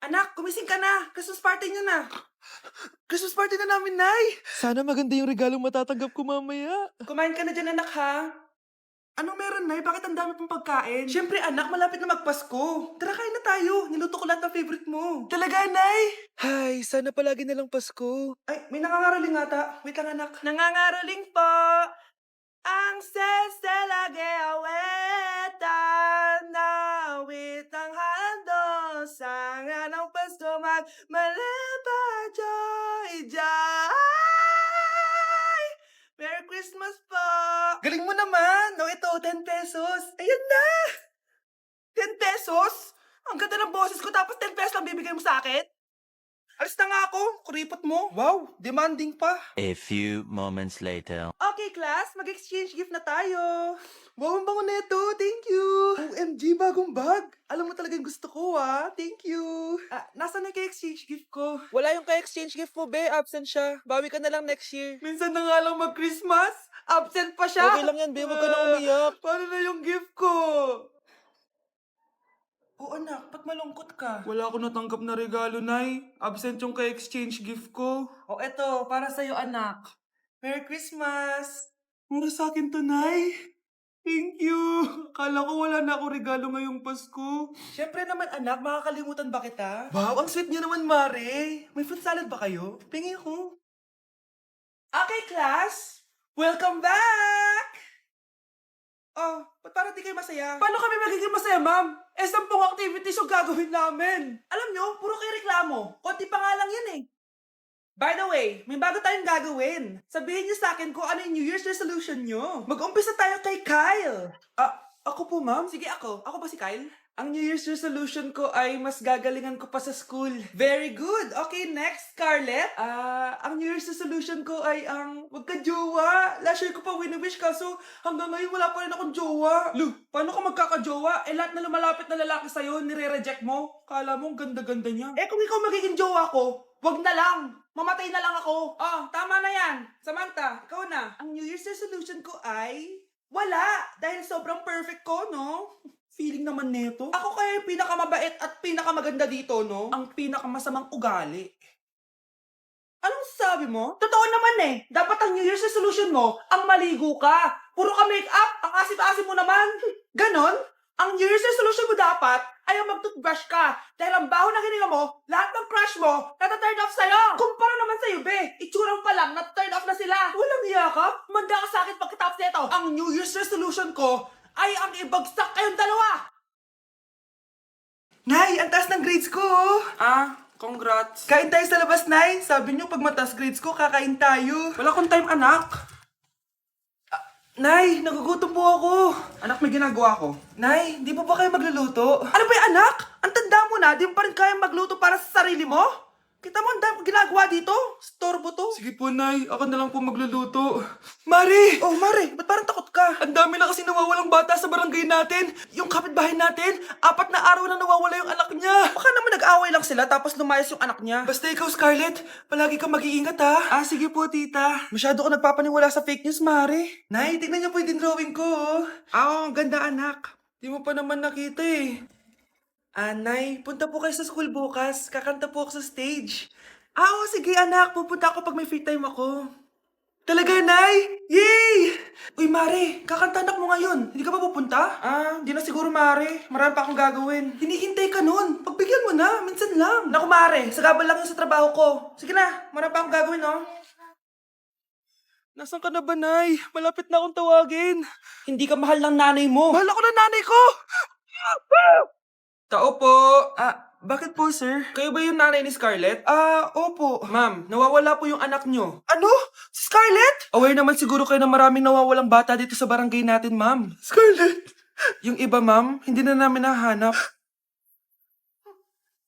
Anak, gumising ka na! Christmas party niyo na! Christmas party na namin, Nay! Sana maganda yung regalong matatanggap ko mamaya. Kumain ka na dyan, anak, ha? Anong meron, Nay? Bakit ang dami pong pagkain? Siyempre, anak, malapit na magpasko. Tara, kain na tayo. Niluto ko lahat ng favorite mo. Talaga, Nay? Hay, sana palagi na lang Pasko. Ay, may nangangaraling ata. Wait lang, anak. Nangangaraling po ang seselage awetan na awit ang hando sa nga ng Pasko magmalaba joy joy. Merry Christmas po! Galing mo naman! O ito, 10 pesos. Ayan na! 10 pesos? Ang ganda ng boses ko tapos 10 pesos lang bibigay mo sa akin? Alis na nga ako, kuripot mo. Wow, demanding pa. A few moments later. Okay, class, mag-exchange gift na tayo. Wow, ang bango neto. Thank you. OMG, bagong bag. Alam mo talaga yung gusto ko, ah. Thank you. Nasaan na exchange gift ko? Wala yung ka-exchange gift mo, be. Absent siya. Bawi ka na lang next year. Minsan na nga lang mag-Christmas. Absent pa siya. Okay lang yan, be. Huwag ka na umiyak. Paano na yung gift ko? Oo, anak. Ba't malungkot ka? Wala ako natanggap na regalo, Nay. Absent yung ka-exchange gift ko. O eto, para sa'yo, anak. Merry Christmas! Para sa akin to, Nay. Thank you! Akala ko wala na ako regalo ngayong Pasko. Siyempre naman, anak. Makakalimutan ba kita? Wow, ang sweet niyo naman, Mare. May fruit salad ba kayo? Pingi ko. Okay, class. Welcome back! Oh, ba't parang di kayo masaya? Paano kami magiging masaya, ma'am? 10 activities yung gagawin namin. Alam nyo, puro kayo reklamo. Konti pa nga lang yan eh. By the way, may bago tayong gagawin. Sabihin niyo sa akin kung ano yung New Year's resolution nyo. Mag-umpisa tayo kay Kyle. Ako po, ma'am? Sige, ako. Ako ba si Kyle? Ang New Year's resolution ko ay mas gagalingan ko pa sa school. Very good. Okay, next, Scarlett. Ang New Year's resolution ko ay wag ka jowa. Last year ko pa wini-wish kaso hanggang ngayon wala pa rin akong jowa. Lu, paano ka magkakajowa? Lahat na lumalapit na lalaki sa'yo, nire-reject mo. Kala mo ang ganda-ganda niya. Kung ikaw magiging jowa ko, wag na lang. Mamatay na lang ako. Oh, tama na yan. Samantha, ikaw na. Ang New Year's resolution ko ay wala. Dahil sobrang perfect ko, no? Feeling naman neto. Ako kaya yung pinakamabait at pinakamaganda dito, no? Ang pinakamasamang ugali. Anong sabi mo? Totoo naman eh. Dapat ang New Year's resolution mo, ang maligo ka. Puro ka make-up, ang asim-asim mo naman. Ganon? Ang New Year's resolution mo dapat ay ang mag-toothbrush ka. Dahil ang baho ng hininga mo, lahat ng crush mo, nata-turn off sa'yo. Kumpara naman sa'yo, be. Itsurang pa lang, nata-turn off na sila. Walang iya ka? Manda ka sa akin pagkatapos nito. Ang New Year's resolution ko ay ang ibagsak kayong dalawa. Nay, ang taas ng grades ko. Congrats. Kain tayo sa labas, Nay. Sabi niyo pag mataas grades ko, kakain tayo. Wala akong time, anak. Nay, nagugutom po ako. Anak, may ginagawa ko. Nay, di po ba kayo magluluto? Ano ba yung anak? Ang tanda mo na, di mo pa rin kaya magluto para sa sarili mo? Kita mo ang dami kong ginagawa dito? Storbo to. Sige po, Nay. Ako na lang po magluluto. Mari! Oh, Mari, ba't parang takot ka? Ang dami na kasi nawawalang bata sa barangay natin. Yung kapitbahay natin, 4 na araw na nawawala yung anak niya. Baka naman nag-away lang sila tapos lumayas yung anak niya. Basta ikaw, Scarlett, palagi kang mag-iingat ha. Sige po, tita. Masyado ko nagpapaniwala sa fake news, Mari. Nay, tignan niyo po yung drawing ko. Ang ganda, anak. Di mo pa naman nakita eh. Nay, punta po kayo sa school bukas. Kakanta po ako sa stage. Oo, sige anak. Pupunta ako pag may free time ako. Talaga, Nay? Yay! Uy, Mare, kakanta anak mo ngayon. Hindi ka pa pupunta? Hindi na siguro, Mare. Marami pa akong gagawin. Hinihintay ka nun. Pagbigyan mo na, minsan lang. Naku, Mare, sagabal lang yun sa trabaho ko. Sige na, marami pa akong gagawin, no? Nasaan ka na ba, Nay? Malapit na akong tawagin. Hindi ka mahal ng nanay mo. Mahal ako ng nanay ko! Tao po. Bakit po, sir? Kayo ba yung nanay ni Scarlett? Opo. Ma'am, nawawala po yung anak nyo. Ano? Si Scarlett? Aware naman siguro kayo na maraming nawawalang bata dito sa barangay natin, ma'am. Scarlett? Yung iba, ma'am, hindi na namin nahanap.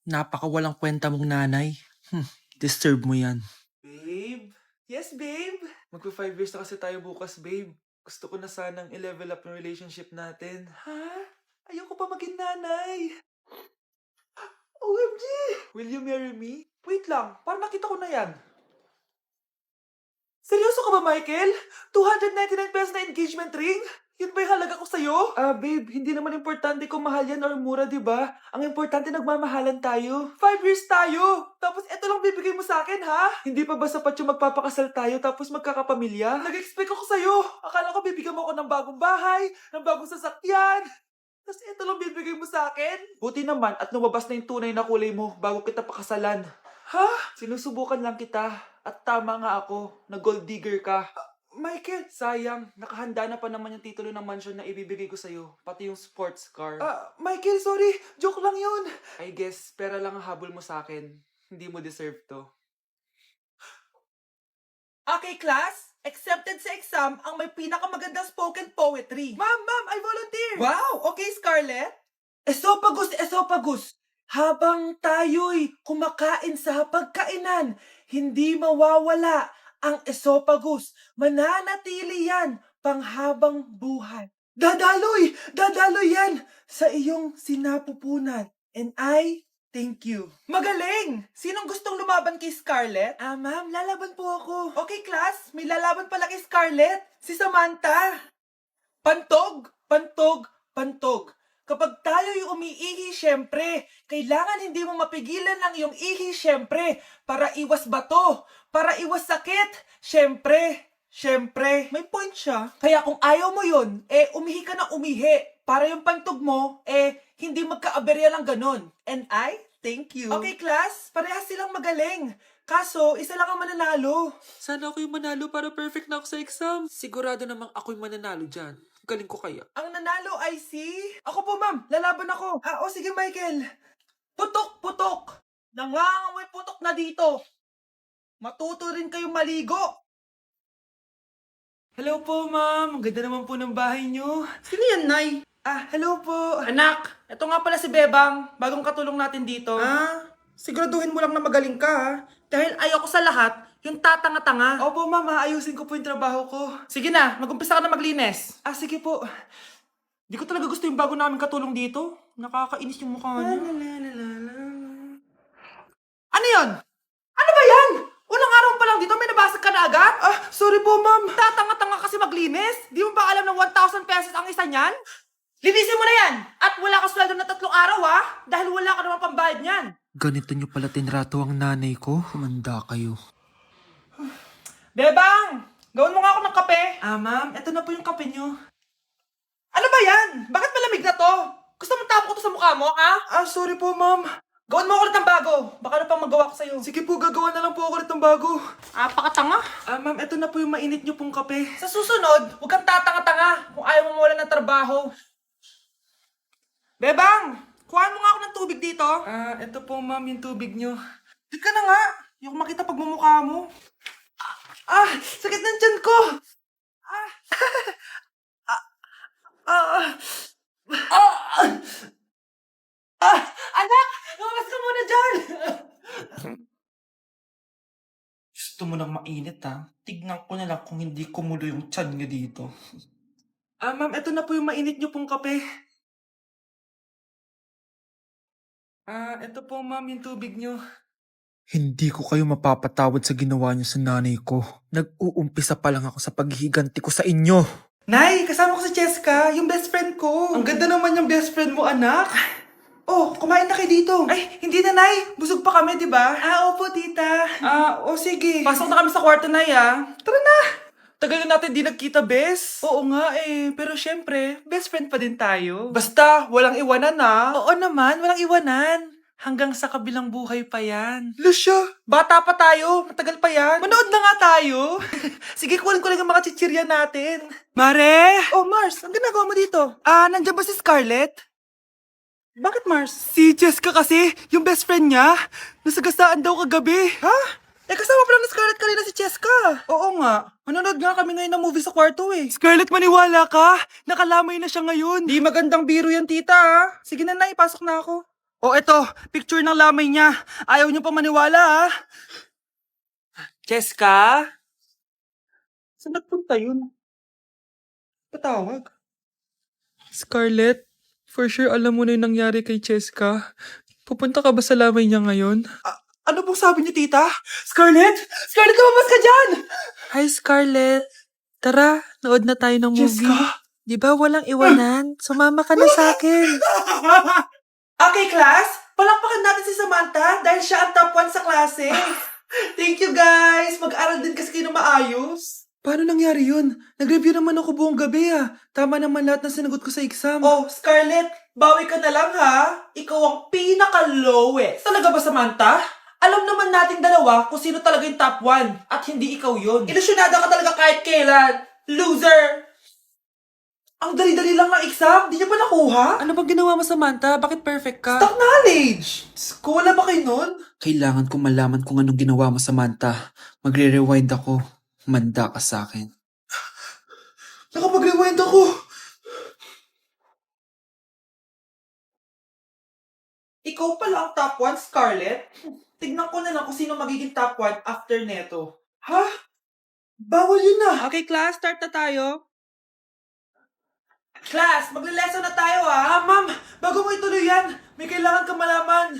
Napakawalang kwenta mong nanay. Disturb mo yan. Babe? Yes, babe? Magpa 5 years na kasi tayo bukas, babe. Gusto ko na sanang i-level up yung relationship natin. Ha? Ayoko pa maging nanay. OMG! Will you marry me? Wait lang, parang nakita ko na yan. Seryoso ka ba, Michael? 299 pesos na engagement ring? Yun ba yung halaga ko sa'yo? Babe, hindi naman importante kung mahal yan or mura, di ba? Ang importante, nagmamahalan tayo. 5 years tayo! Tapos eto lang bibigay mo sa akin, ha? Hindi pa ba sapat yung magpapakasal tayo tapos magkakapamilya? Nag-expect ako sa'yo. Akala ko bibigyan mo ako ng bagong bahay, ng bagong sasakyan. Tapos ito lang bibigay mo sa akin? Buti naman at lumabas na yung tunay na kulay mo bago kita pakasalan. Ha? Sinusubukan lang kita. At tama nga ako, na gold digger ka. Michael, sayang. Nakahanda na pa naman yung titulo ng mansion na ibibigay ko sa'yo. Pati yung sports car. Michael, sorry. Joke lang yun. I guess, pera lang ang habol mo sa akin. Hindi mo deserve to. Okay, class. Accepted sa exam ang may pinakamagandang spoken poetry. Ma'am, I volunteer. Wow, okay, Scarlett. Esophagus. Habang tayo'y kumakain sa pagkainan, hindi mawawala ang esophagus. Mananatili yan panghabang buhay. Dadaloy yan sa iyong sinapupunan. And I thank you. Magaling! Sinong gustong lumaban kay Scarlett? Ma'am, lalaban po ako. Okay, class. May lalaban pala kay Scarlett. Si Samantha. Pantog. Kapag tayo'y umiihi, syempre, kailangan hindi mo mapigilan ang iyong ihi, syempre, para iwas bato, para iwas sakit, syempre, may point siya. Kaya kung ayaw mo yun, umihi ka na umihi, para yung pantog mo, hindi magkaaberya lang ganun. And I thank you. Okay, class, parehas silang magaling. Kaso, isa lang ang mananalo. Sana ako yung manalo para perfect na ako sa exam. Sigurado namang ako yung mananalo dyan. Galing ko kaya. Ang nanalo ay si... Ako po, ma'am. Lalaban ako. Sige, Michael. Putok. Nangangamoy putok na dito. Matuto rin kayong maligo. Hello po, ma'am. Ang ganda naman po ng bahay niyo. Sino yan, Nay? Hello po. Anak, ito nga pala si Bebang. Bagong katulong natin dito. Siguraduhin mo lang na magaling ka, ha? Dahil ayoko sa lahat, yung tatanga-tanga. Opo, mama. Ayusin ko po yung trabaho ko. Sige na, mag-umpisa ka na maglinis. Sige po. Di ko talaga gusto yung bago namin katulong dito. Nakakainis yung mukha niya. Ano yun? Ano ba yan? Unang araw pa lang dito, may nabasag ka na agad? Sorry po, ma'am. Tatanga-tanga kasi maglinis. Di mo ba alam na 1,000 pesos ang isa niyan? Linisin mo na yan! At wala ka sweldo na 3 araw, ha? Dahil wala ka naman pambayad niyan. Ganito nyo pala tinrato ang nanay ko. Humanda kayo. Bebang! Gawin mo nga ako ng kape. Ma'am, eto na po yung kape nyo. Ano ba yan? Bakit malamig na to? Gusto mo tapo ko to sa mukha mo, ha? Sorry po, ma'am. Gawin mo ako ulit ng bago. Baka na pang magawa ko sa'yo. Sige po, gagawa na lang po ako ulit ng bago. Pakatanga. Ma'am, eto na po yung mainit nyo pong kape. Sa susunod, huwag kang tatanga-tanga kung ayaw mo mawala ng trabaho. Bebang! Kuhaan mo nga ako ng tubig dito. Eto po, ma'am, yung tubig nyo. Di ka na nga. Yung makita pagmumukha mo. Sakit ng tiyan ko! Anak! Lumabas ka muna dyan! Gusto mo nang mainit, ha? Tignan ko na lang kung hindi kumulo yung tiyan nyo dito. Ma'am, eto na po yung mainit nyo pong kape. Eto po, ma'am, yung tubig nyo. Hindi ko kayo mapapatawad sa ginawa niyo sa nanay ko. Nag-uumpisa pa lang ako sa paghihiganti ko sa inyo. Nay, kasama ko si Cheska, yung best friend ko. Ang ganda naman yung best friend mo, anak. Kumain na kayo dito. Ay, hindi na, Nay. Busog pa kami, di ba? Opo, tita. Sige. Pasok na kami sa kwarto, Nay, Tara na. Tagal na natin di nagkita, bes. Oo nga, Pero syempre, best friend pa din tayo. Basta, walang iwanan, Oo naman, walang iwanan. Hanggang sa kabilang buhay pa yan. Lucia, bata pa tayo. Matagal pa yan. Manood na nga tayo. Sige, kunin ko lang ang mga chichirya natin. Mare! Mars, ang ginagawa mo dito? Nandiyan ba si Scarlett? Bakit, Mars? Si Jessica kasi, yung best friend niya. Nasagasaan daw kagabi. Ha? Kasama pa lang na Scarlett kanina si Jessica. Oo nga. Manonood nga kami ngayon ng movie sa kwarto, Scarlett, maniwala ka. Nakalamay na siya ngayon. Di magandang biro yan, tita, Sige na, Nay, pasok na ako. Eto, picture ng lamay niya. Ayaw niyo pa maniwala, Jessica? Saan nagpunta yun? Patawag. Scarlett, for sure alam mo na yung nangyari kay Jessica. Pupunta ka ba sa lamay niya ngayon? Ano pong sabi niyo, tita? Scarlett! Scarlett, lumabas ka dyan! Hi, Scarlett. Tara, nood na tayo ng movie. Jessica, Di ba walang iwanan? Sumama ka na sa akin. Okay, class. Palakpakan natin si Samantha dahil siya ang top 1 sa klase. Thank you, guys. Mag-aral din kasi kayo na maayos. Paano nangyari yun? Nag-review naman ako buong gabi Tama naman lahat ng sinagot ko sa exam. Oh, Scarlett, bawi ka na lang ha. Ikaw ang pinaka-lowest. Talaga ba, Samantha? Alam naman nating dalawa kung sino talaga yung top 1 at hindi ikaw yun. Ilusyonada ka talaga kahit kailan. Loser! Ang dali-dali lang ng exam, di niya pa nakuha? Ano bang ginawa mo, Samantha? Bakit perfect ka? Stock knowledge! Wala ba kayo nun? Kailangan kong malaman kung anong ginawa mo, Samantha. Magre-rewind ako. Manda ka sa akin. Nakapag-rewind ako. Ikaw pala ang top 1, Scarlett. Tignan ko na lang kung sino magiging top 1 after neto. Ha? Bawal yun na. Okay, class, start na tayo. Class, magle-lesson na tayo ma'am, bago mo ituloy yan, may kailangan ka malaman.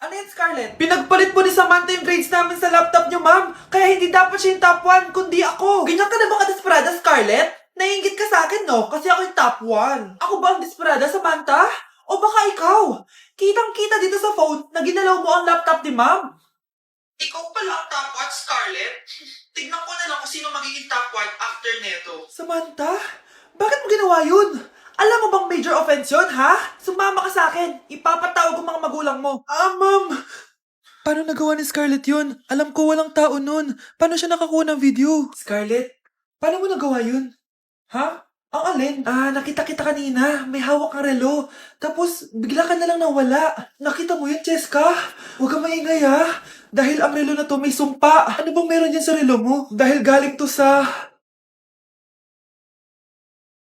Ano yan, Scarlett? Pinagpalit po ni Samantha yung grades namin sa laptop niyo, ma'am. Kaya hindi dapat siya yung top 1, kundi ako. Ganyan ka na ba ka-desperada, Scarlett? Naiingit ka sa akin, no? Kasi ako yung top 1. Ako ba ang desperada, Samantha? O baka ikaw? Kitang-kita dito sa phone na ginalaw mo ang laptop ni ma'am. Ikaw pala ang top 1, Scarlett. Tignan ko na lang kung sino magiging top 1 after neto. Samantha? Bakit mo ginawa yun? Alam mo bang major offense yun, ha? Sumama ka sa akin. Ipapatawag ko mga magulang mo. Ma'am! Paano nagawa ni Scarlett yun? Alam ko walang tao nun. Paano siya nakakuha ng video? Scarlett, paano mo nagawa yun? Ha? Ang alin? Nakita kita kanina. May hawak kang relo. Tapos, bigla ka na lang nawala. Nakita mo yun, Cheska? Huwag kang maingay, ha? Dahil ang relo na to may sumpa. Ano bang meron yan sa relo mo? Dahil galing to sa